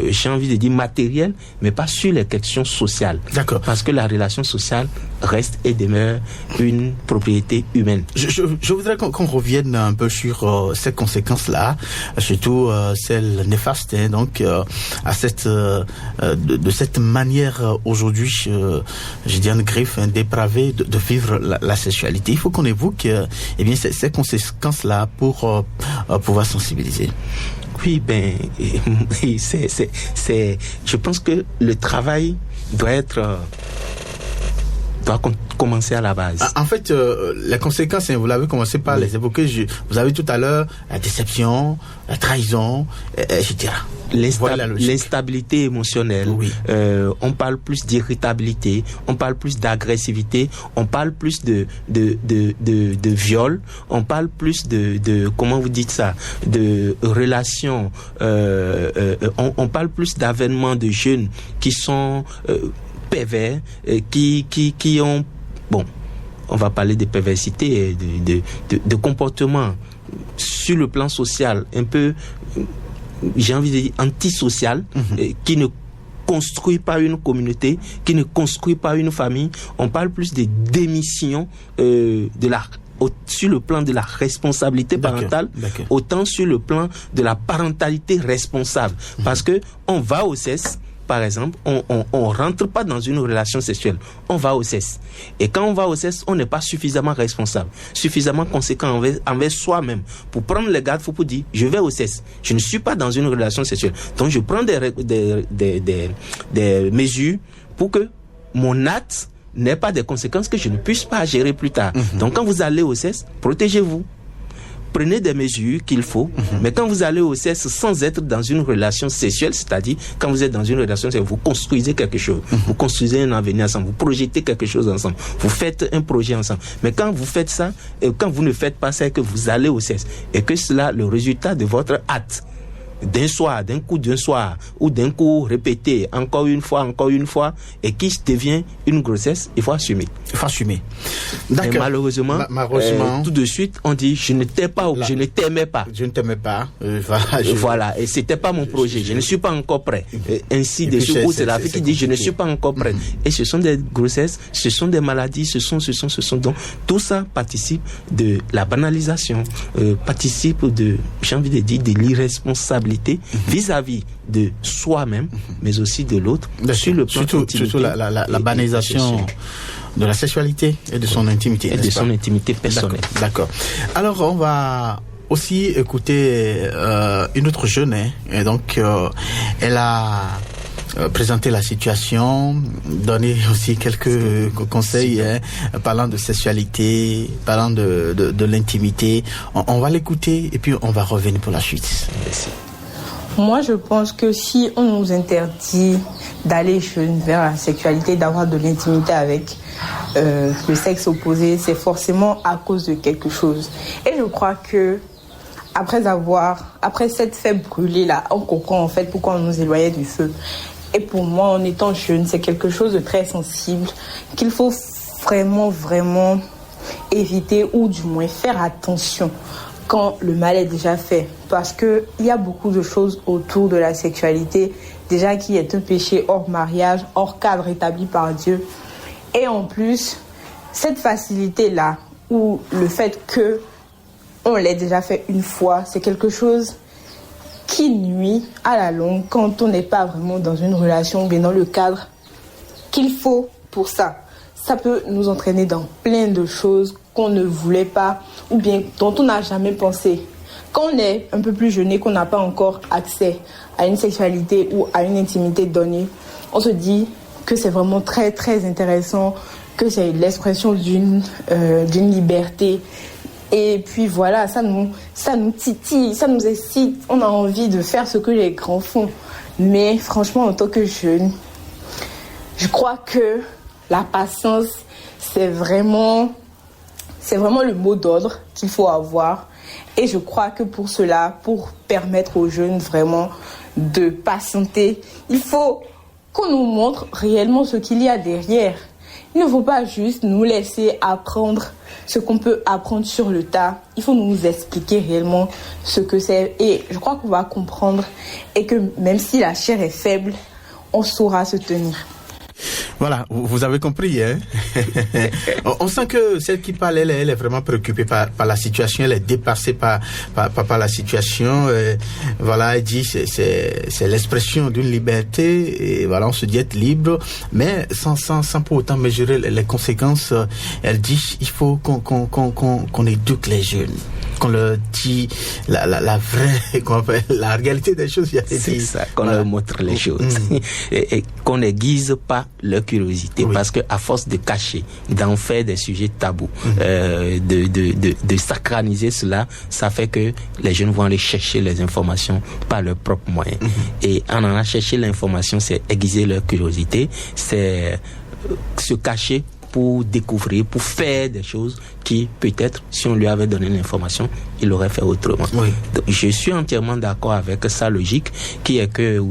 j'ai envie de dire matérielles, mais pas sur les questions sociales. D'accord. Parce que la relation sociale reste et demeure une propriété humaine. Je voudrais qu'on revienne un peu sur ces conséquences-là, surtout celles néfastes, donc à de cette manière aujourd'hui, je dis en griffe, dépravée de vivre la sexualité. Il faut qu'on évoque ces conséquences-là pour pouvoir sensibiliser. Oui, je pense que le travail doit commencer à la base. En fait, les conséquences, vous l'avez commencé par les évoquer. Vous avez tout à l'heure la déception, la trahison, etc. L'instabilité émotionnelle. On parle plus d'irritabilité, on parle plus d'agressivité, on parle plus de viol, on parle plus de comment vous dites ça, de relations. On parle plus d'avènements de jeunes qui sont pervers, qui ont, on va parler de perversité, de comportement sur le plan social, un peu, j'ai envie de dire, antisocial, qui ne construit pas une communauté, qui ne construit pas une famille. On parle plus de démission sur le plan de la responsabilité parentale, autant sur le plan de la parentalité responsable. Parce que on va au CES, par exemple, on rentre pas dans une relation sexuelle, on va au CES. Et quand on va au CES, on n'est pas suffisamment responsable, suffisamment conséquent envers soi-même pour prendre les garde-fous pour dire, je vais au CES, je ne suis pas dans une relation sexuelle. Donc je prends des mesures pour que mon acte n'ait pas des conséquences que je ne puisse pas gérer plus tard. Donc quand vous allez au CES, protégez-vous. Prenez des mesures qu'il faut, mais quand vous allez au CES sans être dans une relation sexuelle, c'est-à-dire quand vous êtes dans une relation sexuelle, vous construisez quelque chose, vous construisez un avenir ensemble, vous projetez quelque chose ensemble, vous faites un projet ensemble. Mais quand vous faites ça, et quand vous ne faites pas ça, que vous allez au CES, et que cela, le résultat de votre acte, d'un soir, d'un soir, ou d'un coup répété encore une fois, et qui devient une grossesse, il faut assumer. D'accord. Et malheureusement, tout de suite, on dit, je ne t'aimais pas. Je ne t'aimais pas. Voilà. Et c'était pas mon projet. Je ne suis pas encore prêt. Ainsi de suite. Ou c'est la fille qui dit, je ne suis pas encore prêt. Et ce sont des grossesses, ce sont des maladies, ce sont. Donc, tout ça participe de la banalisation, participe de, j'ai envie de dire, de l'irresponsabilité vis-à-vis de soi-même, mais aussi de l'autre. Sur le plan surtout la banalisation de la sexualité et de son intimité. Et de son intimité personnelle. D'accord. Alors, on va aussi écouter une autre jeune. Et donc, elle a présenter la situation, donner aussi quelques conseils parlant de sexualité, parlant de l'intimité. On va l'écouter et puis on va revenir pour la suite. Merci. Moi, je pense que si on nous interdit d'aller vers la sexualité, d'avoir de l'intimité avec le sexe opposé, c'est forcément à cause de quelque chose. Et je crois que après cette fête brûlée là, on comprend en fait pourquoi on nous éloignait du feu. Et pour moi, en étant jeune, c'est quelque chose de très sensible qu'il faut vraiment, vraiment éviter ou du moins faire attention quand le mal est déjà fait. Parce qu'il y a beaucoup de choses autour de la sexualité, déjà qui est un péché hors mariage, hors cadre établi par Dieu. Et en plus, cette facilité-là, ou le fait qu'on l'ait déjà fait une fois, c'est quelque chose qui nuit à la longue quand on n'est pas vraiment dans une relation ou bien dans le cadre qu'il faut pour ça. Ça peut nous entraîner dans plein de choses qu'on ne voulait pas ou bien dont on n'a jamais pensé. Quand on est un peu plus jeune et qu'on n'a pas encore accès à une sexualité ou à une intimité donnée, on se dit que c'est vraiment très très intéressant, que c'est l'expression d'une liberté. Et puis voilà, ça nous titille, ça nous excite, on a envie de faire ce que les grands font. Mais franchement, en tant que jeune, je crois que la patience, c'est vraiment le mot d'ordre qu'il faut avoir. Et je crois que pour cela, pour permettre aux jeunes vraiment de patienter, il faut qu'on nous montre réellement ce qu'il y a derrière. Il ne faut pas juste nous laisser apprendre ce qu'on peut apprendre sur le tas. Il faut nous expliquer réellement ce que c'est. Et je crois qu'on va comprendre et que même si la chair est faible, on saura se tenir. Voilà, vous avez compris, hein. On sent que celle qui parle, elle est vraiment préoccupée par la situation, elle est dépassée par la situation. Voilà, elle dit c'est l'expression d'une liberté, et voilà, on se dit être libre, mais sans pour autant mesurer les conséquences. Elle dit il faut qu'on éduque les jeunes, qu'on leur dit la vraie, la réalité des choses. C'est ça, qu'on leur montre les choses et qu'on n'aiguise pas leur curiosité, parce que à force de cacher, d'en faire des sujets tabous, de sacraliser cela, ça fait que les jeunes vont aller chercher les informations par leurs propres moyens. Et en allant chercher l'information, c'est aiguiser leur curiosité, c'est se cacher pour découvrir, pour faire des choses qui, peut-être, si on lui avait donné l'information, il aurait fait autrement. Donc, je suis entièrement d'accord avec sa logique, qui est que,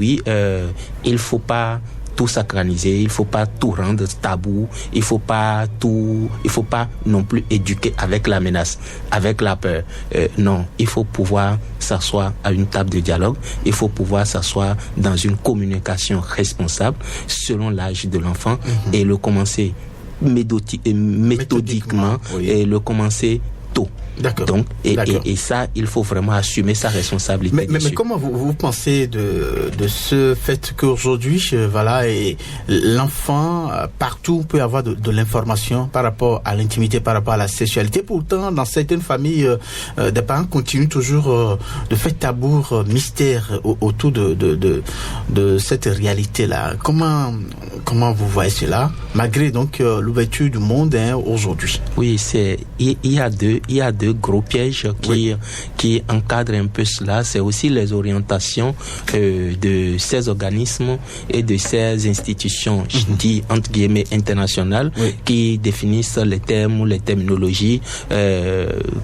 il faut pas tout sacraliser, il faut pas tout rendre tabou, il faut pas non plus éduquer avec la menace, avec la peur. Non, il faut pouvoir s'asseoir à une table de dialogue, il faut pouvoir s'asseoir dans une communication responsable selon l'âge de l'enfant et le commencer méthodiquement et le commencer tôt. D'accord. Donc, et ça, il faut vraiment assumer sa responsabilité. Mais comment vous pensez de ce fait qu'aujourd'hui, voilà, et l'enfant, partout, peut avoir de l'information par rapport à l'intimité, par rapport à la sexualité. Pourtant, dans certaines familles, des parents continuent toujours de faire tabou, mystère autour de cette réalité-là. Comment vous voyez cela, malgré donc l'ouverture du monde aujourd'hui? Oui, il y a deux il y a deux gros pièges qui encadrent un peu cela. C'est aussi les orientations de ces organismes et de ces institutions, je dis entre guillemets internationales, qui définissent les termes ou les terminologies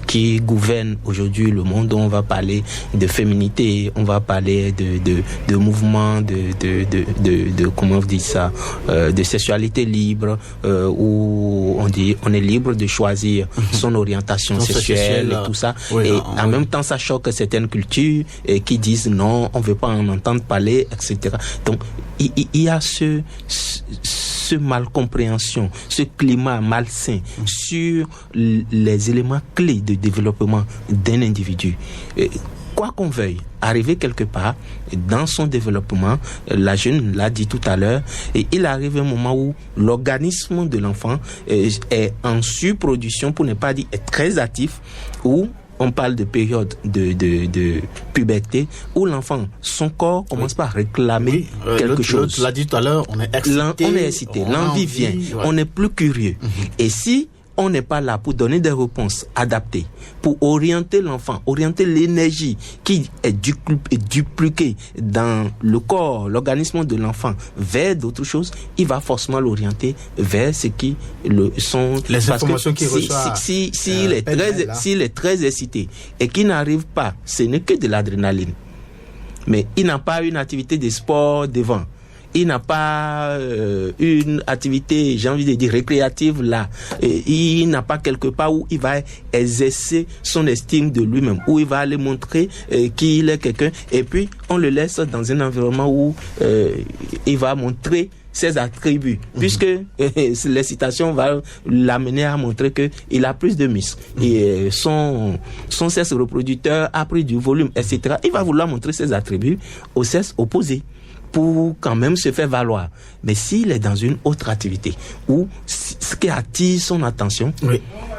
qui gouvernent aujourd'hui le monde. On va parler de féminité, on va parler de mouvement, de comment on dit ça, de sexualité libre, où on est libre de choisir son orientation sexuelle et tout ça. Et en même temps, ça choque certaines cultures qui disent non, on veut pas en entendre parler, etc. Donc, il y a ce malcompréhension, ce climat malsain sur les éléments clés de développement d'un individu. Quoi qu'on veuille, arriver quelque part dans son développement, la jeune l'a dit tout à l'heure, et il arrive un moment où l'organisme de l'enfant est en surproduction, pour ne pas dire est très actif, où on parle de période de puberté, où l'enfant, son corps commence par réclamer quelque chose. Tu l'as dit tout à l'heure, on est excité. L'envie vient, on est plus curieux. Et si on n'est pas là pour donner des réponses adaptées, pour orienter l'enfant, orienter l'énergie qui est dupliquée dans le corps, l'organisme de l'enfant vers d'autres choses, il va forcément l'orienter vers ce qui sont les informations qu'il reçoit. S'il est très excité et qu'il n'arrive pas, ce n'est que de l'adrénaline. Mais il n'a pas une activité de sport devant. Il n'a pas une activité, j'ai envie de dire, récréative là. Il n'a pas quelque part où il va exercer son estime de lui-même, où il va aller montrer qu'il est quelqu'un. Et puis, on le laisse dans un environnement où il va montrer ses attributs, puisque l'excitation va l'amener à montrer qu'il a plus de muscles. Et son sexe reproducteur a pris du volume, etc. Il va vouloir montrer ses attributs au sexe opposé, pour quand même se faire valoir. Mais s'il est dans une autre activité où ce qui attire son attention,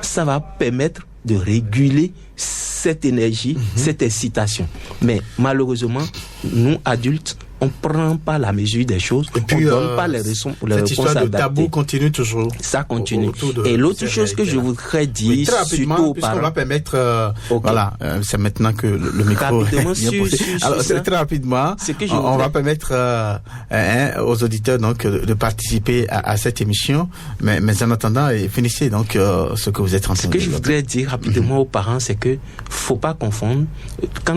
ça va permettre de réguler cette énergie, cette excitation. Mais malheureusement, nous adultes, on prend pas la mesure des choses, et puis, on donne pas les réponses adaptées. Cette histoire de tabou continue toujours. Ça continue. Et l'autre chose que je voudrais dire, surtout puisqu'on va permettre, voilà, c'est maintenant que le micro est bien posé. Alors, très rapidement, on va permettre aux auditeurs donc de participer à cette émission, mais en attendant, finissez donc ce que vous êtes en train de dire. Ce que je voudrais dire rapidement aux parents, c'est que faut pas confondre quand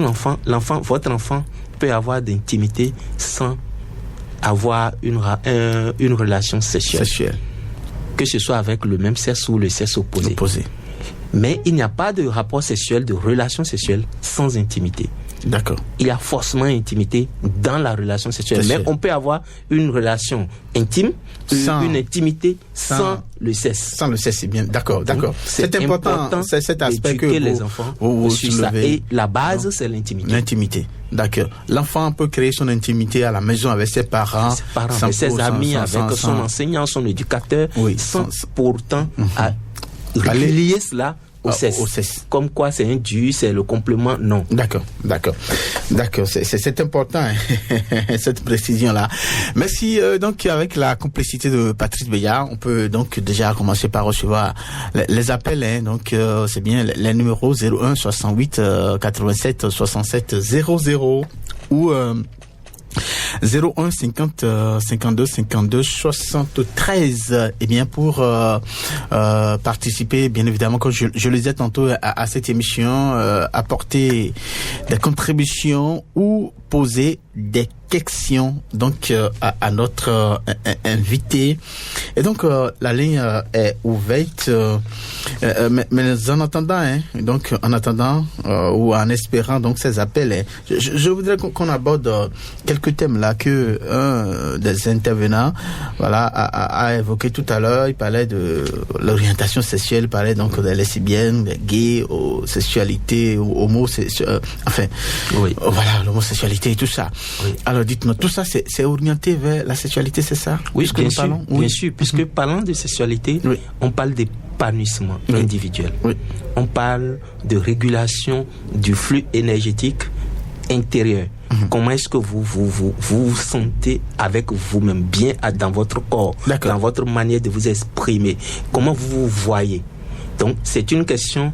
votre enfant peut avoir d'intimité sans avoir une relation sexuelle. Que ce soit avec le même sexe ou le sexe opposé. Mais il n'y a pas de rapport sexuel, de relation sexuelle sans intimité. D'accord. Il y a forcément intimité dans la relation sexuelle. Mais on peut avoir une relation intime, une intimité sans le sexe. Sans le sexe, c'est bien. D'accord. C'est important. C'est cet aspect que les enfants vous soulevez. Et la base, c'est l'intimité. L'intimité. D'accord. L'enfant peut créer son intimité à la maison avec ses parents, avec ses amis, avec son enseignant, son éducateur, sans pourtant lier cela au sexe. Comme quoi c'est un dû, c'est le complément, non. D'accord. C'est important, cette précision-là. Merci. Donc, avec la complicité de Patrice Béillard, on peut donc déjà commencer par recevoir les appels. Donc, c'est bien les numéros 01 68 87 67 00 ou 01 50 52 52 73. Eh bien, pour participer, bien évidemment, comme je le disais tantôt à cette émission, apporter des contributions ou poser des questions donc à notre invité. Et donc la ligne est ouverte, mais en attendant, ou en espérant donc ces appels, je voudrais qu'on aborde quelques thèmes là que un des intervenants a évoqué tout à l'heure. Il parlait de l'orientation sexuelle, il parlait donc des lesbiennes, des gays, sexualité, homosexuelle, voilà, l'homosexualité et tout ça. Oui. Alors dites-nous, tout ça c'est orienté vers la sexualité, c'est ça? Oui, bien sûr, puisque parlant de sexualité, on parle d'épanouissement individuel. Oui. On parle de régulation du flux énergétique intérieur. Comment est-ce que vous vous sentez avec vous-même, bien dans votre corps, dans votre manière de vous exprimer? Comment vous vous voyez? Donc, c'est une question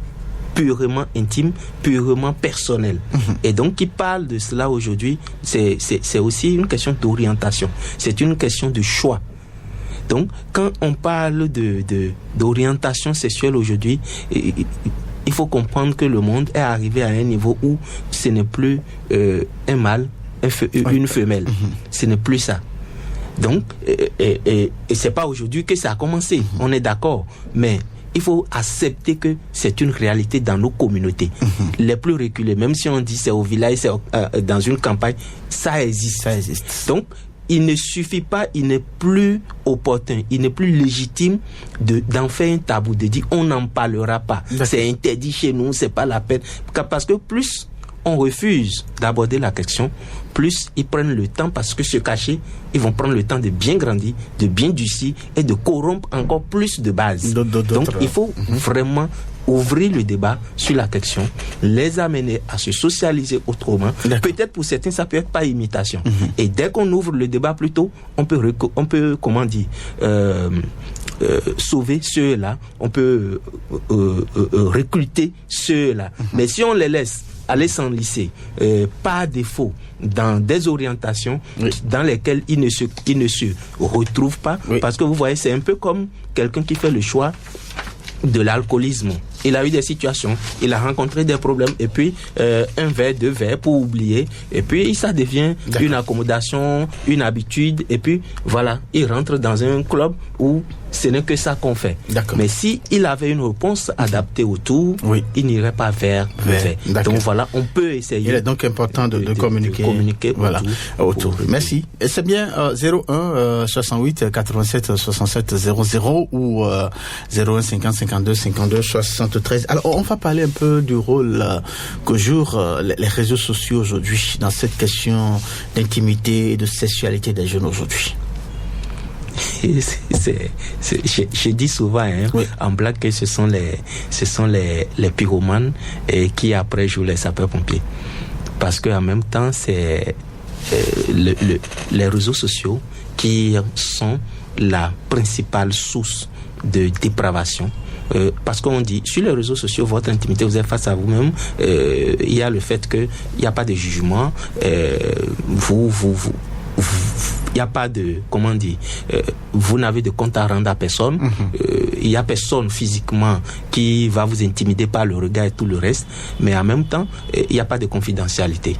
purement intime, purement personnel. Et donc, qui parle de cela aujourd'hui, c'est aussi une question d'orientation. C'est une question de choix. Donc, quand on parle d'orientation sexuelle aujourd'hui, il faut comprendre que le monde est arrivé à un niveau où ce n'est plus un mâle, une femelle. Ce n'est plus ça. Donc, et c'est pas aujourd'hui que ça a commencé. On est d'accord. Mais il faut accepter que c'est une réalité dans nos communautés. Les plus reculées, même si on dit c'est au village, c'est dans une campagne, ça existe. Donc, il ne suffit pas, il n'est plus opportun, il n'est plus légitime d'en faire un tabou, de dire on n'en parlera pas. D'accord. C'est interdit chez nous, c'est pas la peine. Parce que plus on refuse d'aborder la question, plus ils prennent le temps, parce que se cacher, ils vont prendre le temps de bien grandir, de bien durcir et de corrompre encore plus de bases. Donc il faut vraiment ouvrir le débat sur la question, les amener à se socialiser autrement. Peut-être pour certains, ça peut être par imitation. Et dès qu'on ouvre le débat plus tôt, on peut comment dire, sauver ceux-là, on peut recruter ceux-là. Mais si on les laisse aller s'enliser par défaut dans des orientations dans lesquelles ils ne se retrouvent pas, parce que vous voyez, c'est un peu comme quelqu'un qui fait le choix de l'alcoolisme. Il a eu des situations, il a rencontré des problèmes, et puis un verre, 2 verres pour oublier, et puis ça devient une accommodation, une habitude, et puis voilà, il rentre dans un club où ce n'est que ça qu'on fait. Mais si il avait une réponse adaptée autour, il n'irait pas vers le verre. Donc voilà, on peut essayer. Il est donc important de communiquer voilà, autour. Merci. Et c'est bien 01 68 87 67 00 ou 01 50 52 52 73. Alors, on va parler un peu du rôle que jouent les réseaux sociaux aujourd'hui dans cette question d'intimité et de sexualité des jeunes aujourd'hui. Je dis souvent en blague que ce sont les pyromanes qui après jouent les sapeurs-pompiers, parce qu'en même temps c'est les réseaux sociaux qui sont la principale source de dépravation. Parce qu'on dit, sur les réseaux sociaux, votre intimité, vous êtes face à vous-même. Il y a le fait qu'il n'y a pas de jugement. Il n'y a pas de, comment dire, vous n'avez de compte à rendre à personne. Il n'y a personne physiquement qui va vous intimider par le regard et tout le reste. Mais en même temps, il n'y a pas de confidentialité.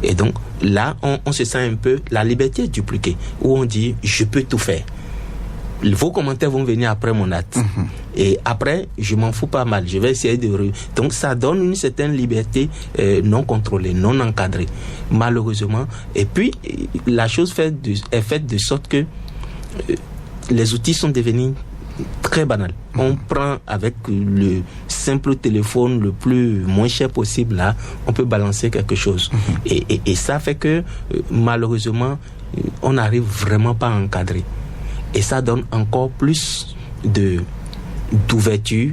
Et donc, là, on se sent un peu, la liberté est dupliquée, où on dit, je peux tout faire. Vos commentaires vont venir après mon acte. Et après, je m'en fous pas mal. Je vais essayer de... Donc, ça donne une certaine liberté non contrôlée, non encadrée, malheureusement. Et puis, la chose est faite de sorte que les outils sont devenus très banals. On prend avec le simple téléphone le moins cher possible, là, on peut balancer quelque chose. Et ça fait que, malheureusement, on n'arrive vraiment pas à encadrer. Et ça donne encore plus d'ouverture,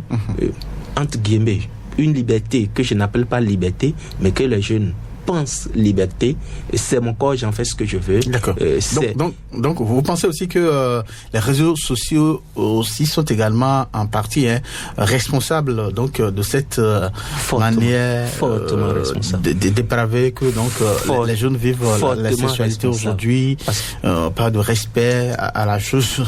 entre guillemets, une liberté que je n'appelle pas liberté, mais que les jeunes pensent liberté. C'est mon corps, j'en fais ce que je veux. D'accord. Donc, vous pensez aussi que les réseaux sociaux aussi sont également en partie responsables donc de cette manière dépravée que donc les jeunes vivent la sexualité aujourd'hui, pas de respect à la chose,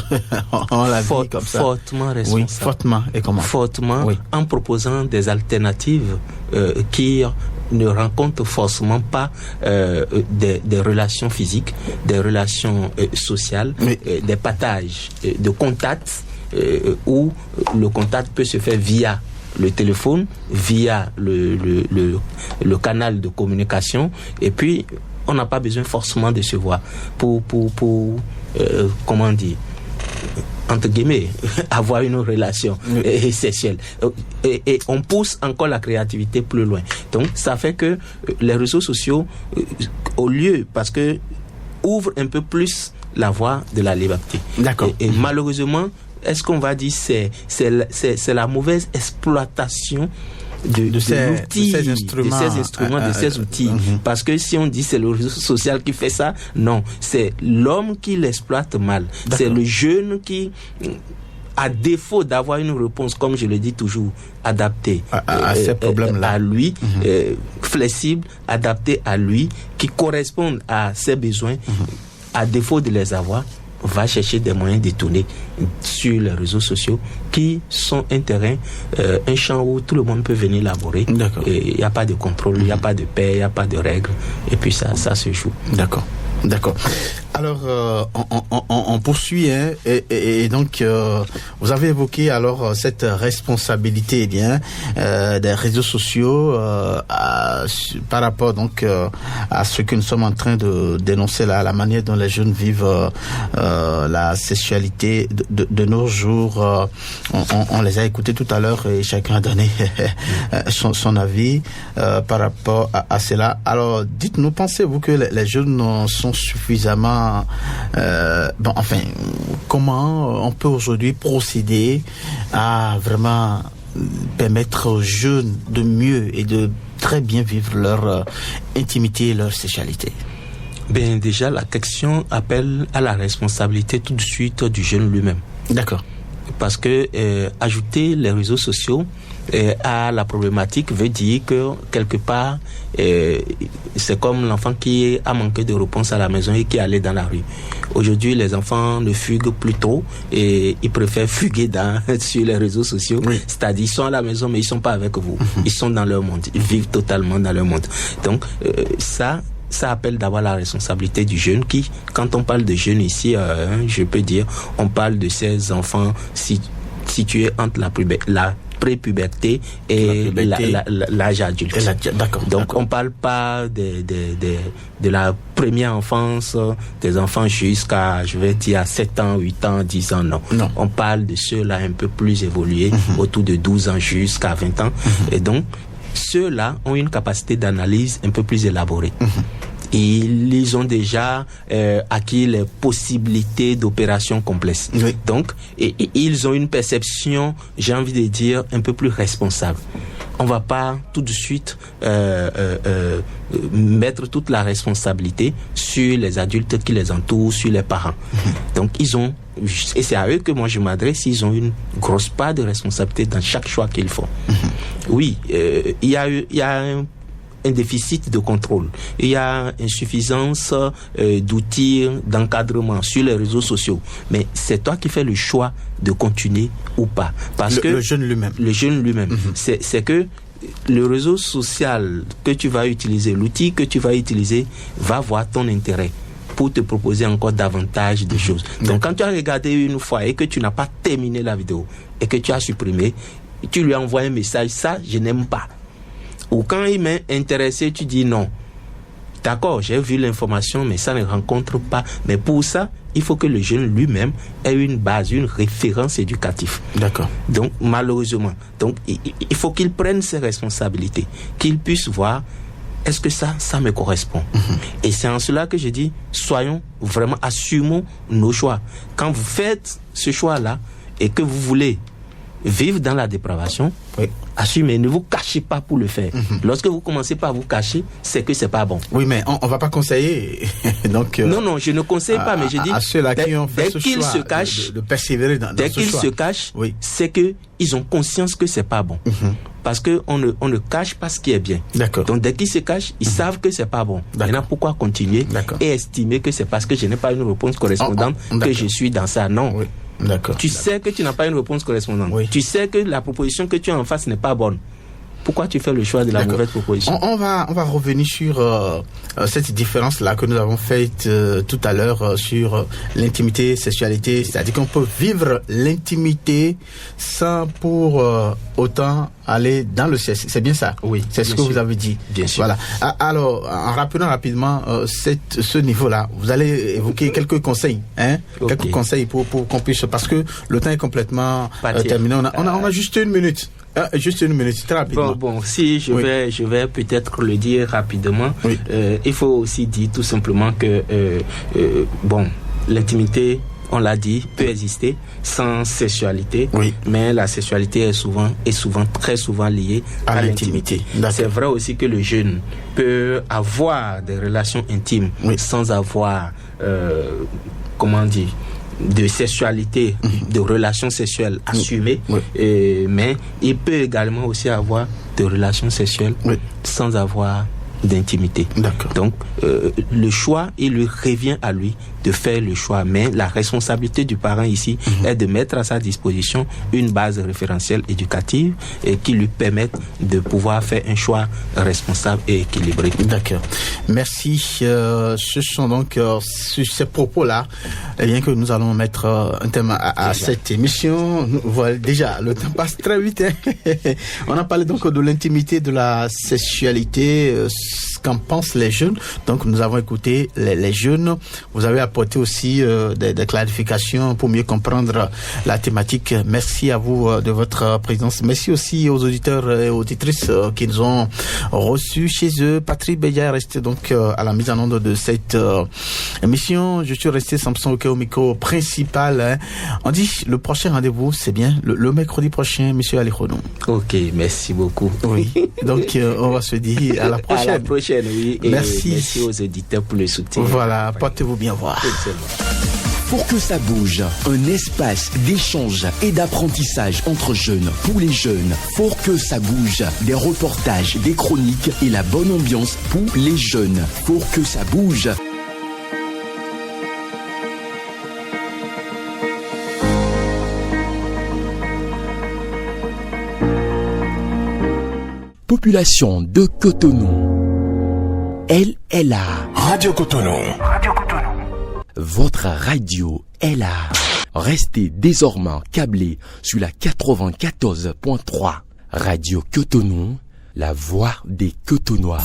on la vit comme ça. Fortement responsable. Oui, fortement. Et comment? Fortement, en proposant des alternatives qui ne rencontrent forcément pas des relations physiques, des relations sociales, des partages de contacts où le contact peut se faire via le téléphone, via le canal de communication, et puis on n'a pas besoin forcément de se voir pour comment dire, entre guillemets, avoir une relation sexuelle. Et on pousse encore la créativité plus loin. Donc, ça fait que les réseaux sociaux, au lieu, parce que ouvrent un peu plus la voie de la liberté. D'accord. Et malheureusement, est-ce qu'on va dire c'est la mauvaise exploitation de ces outils. Parce que si on dit c'est le réseau social qui fait ça, non, c'est l'homme qui l'exploite mal. D'accord. C'est le jeune qui à défaut d'avoir une réponse, comme je le dis toujours, adaptée à ces problèmes-là, à lui, flexible, adaptée à lui, qui correspondent à ses besoins, à défaut de les avoir, va chercher des moyens détournés sur les réseaux sociaux qui sont un terrain, un champ où tout le monde peut venir laborer. Il n'y a pas de contrôle, il n'y a pas de paix, il n'y a pas de règles. Et puis ça se joue. D'accord. Alors, on poursuit, hein, et donc, vous avez évoqué alors cette responsabilité, des réseaux sociaux par rapport donc à ce que nous sommes en train de dénoncer là, la manière dont les jeunes vivent la sexualité de nos jours. On les a écoutés tout à l'heure et chacun a donné son avis par rapport à cela. Alors, dites-nous, pensez-vous que les jeunes sont suffisamment comment on peut aujourd'hui procéder à vraiment permettre aux jeunes de mieux et de très bien vivre leur intimité et leur sexualité? Bien, déjà, la question appelle à la responsabilité tout de suite du jeune lui-même. D'accord. Parce que ajouter les réseaux sociaux à la problématique veut dire que quelque part c'est comme l'enfant qui a manqué de réponse à la maison et qui est allé dans la rue. Aujourd'hui, les enfants ne fuguent plus trop et ils préfèrent fuguer sur les réseaux sociaux. Oui. C'est-à-dire, ils sont à la maison mais ils sont pas avec vous. Ils sont dans leur monde. Ils vivent totalement dans leur monde. Donc ça appelle d'avoir la responsabilité du jeune qui, quand on parle de jeunes ici, je peux dire, on parle de ces enfants situés entre la prépuberté et l'âge adulte. D'accord. Donc on parle pas de la première enfance des enfants jusqu'à, je vais dire, 7 ans, 8 ans, 10 ans, non. On parle de ceux-là un peu plus évolués, autour de 12 ans jusqu'à 20 ans. Et donc, ceux-là ont une capacité d'analyse un peu plus élaborée. Ils ont déjà acquis les possibilités d'opérations complexes. Oui. Donc, ils ont une perception, j'ai envie de dire, un peu plus responsable. On va pas tout de suite mettre toute la responsabilité sur les adultes qui les entourent, sur les parents. Donc, ils ont, et c'est à eux que moi je m'adresse, ils ont une grosse part de responsabilité dans chaque choix qu'ils font. Oui, il y a un déficit de contrôle. Il y a insuffisance d'outils d'encadrement sur les réseaux sociaux. Mais c'est toi qui fais le choix de continuer ou pas. Parce que le jeune lui-même. C'est que le réseau social que tu vas utiliser, l'outil que tu vas utiliser, va voir ton intérêt pour te proposer encore davantage de choses. Donc quand tu as regardé une fois et que tu n'as pas terminé la vidéo et que tu as supprimé, tu lui envoies un message, ça je n'aime pas. Ou quand il m'est intéressé, tu dis non. D'accord, j'ai vu l'information, mais ça ne rencontre pas. Mais pour ça, il faut que le jeune lui-même ait une base, une référence éducative. D'accord. Donc, malheureusement, il faut qu'il prenne ses responsabilités, qu'il puisse voir, est-ce que ça me correspond? Et c'est en cela que je dis, assumons nos choix. Quand vous faites ce choix-là et que vous voulez vivre dans la dépravation, assumez, ne vous cachez pas pour le faire. Lorsque vous commencez pas à vous cacher, c'est que c'est pas bon. Oui, mais on va pas conseiller. Donc non, je ne conseille pas, mais je dis à ceux-là qui ont fait dès qu'ils se cachent, de persévérer dans dès ce qu'ils choix. se cachent, c'est que ils ont conscience que c'est pas bon. Parce que on ne cache pas ce qui est bien. D'accord. Donc dès qu'ils se cachent, ils savent que c'est pas bon. Maintenant, pourquoi continuer et estimer que c'est parce que je n'ai pas une réponse correspondante que je suis dans ça? Non. Oui. D'accord. Tu sais que tu n'as pas une réponse correspondante. Oui. Tu sais que la proposition que tu as en face n'est pas bonne. Pourquoi tu fais le choix de la mauvaise proposition? On va revenir sur cette différence-là que nous avons faite tout à l'heure sur l'intimité, sexualité. C'est-à-dire qu'on peut vivre l'intimité sans pour autant aller dans le sexe. C'est bien ça? Oui. C'est ce que vous avez dit. Bien sûr. Voilà. Alors, en rappelant rapidement ce niveau-là, vous allez évoquer quelques conseils, quelques conseils pour qu'on puisse, parce que le temps est complètement terminé. On a juste une minute. Juste une minute, très rapidement. Bon, si je vais peut-être le dire rapidement. Oui. Il faut aussi dire tout simplement que l'intimité, on l'a dit, peut exister sans sexualité. Oui. Mais la sexualité est très souvent liée à l'intimité. C'est vrai aussi que le jeune peut avoir des relations intimes sans avoir, de sexualité, de relations sexuelles assumées, mais il peut également aussi avoir de relations sexuelles sans avoir d'intimité. D'accord. Donc, le choix, il lui revient à lui de faire le choix, mais la responsabilité du parent ici est de mettre à sa disposition une base référentielle éducative et qui lui permette de pouvoir faire un choix responsable et équilibré. D'accord. Merci. Ce sont donc sur ces propos-là, bien que nous allons mettre un thème à cette émission. Voilà, déjà, le temps passe très vite. On a parlé donc de l'intimité, de la sexualité, qu'en pensent les jeunes. Donc, nous avons écouté les jeunes. Vous avez apporté aussi des clarifications pour mieux comprendre la thématique. Merci à vous de votre présence. Merci aussi aux auditeurs et auditrices qui nous ont reçus chez eux. Patrick Beya est resté donc à la mise en onde de cette émission. Je suis resté Samson au micro principal. Hein. On dit le prochain rendez-vous, c'est bien le mercredi prochain, monsieur Ali Khonou. Ok, merci beaucoup. Oui. Donc, on va se dire à la prochaine. À la prochaine, oui. Et merci aux éditeurs pour le soutien. Voilà, portez-vous bien voir. Pour que ça bouge, un espace d'échange et d'apprentissage entre jeunes. Pour les jeunes, pour que ça bouge, des reportages, des chroniques et la bonne ambiance pour les jeunes. Pour que ça bouge. Population de Cotonou. Elle est là. Radio Cotonou. Radio Cotonou. Votre radio est là. Restez désormais câblés sur la 94.3. Radio Cotonou, la voix des Cotonois.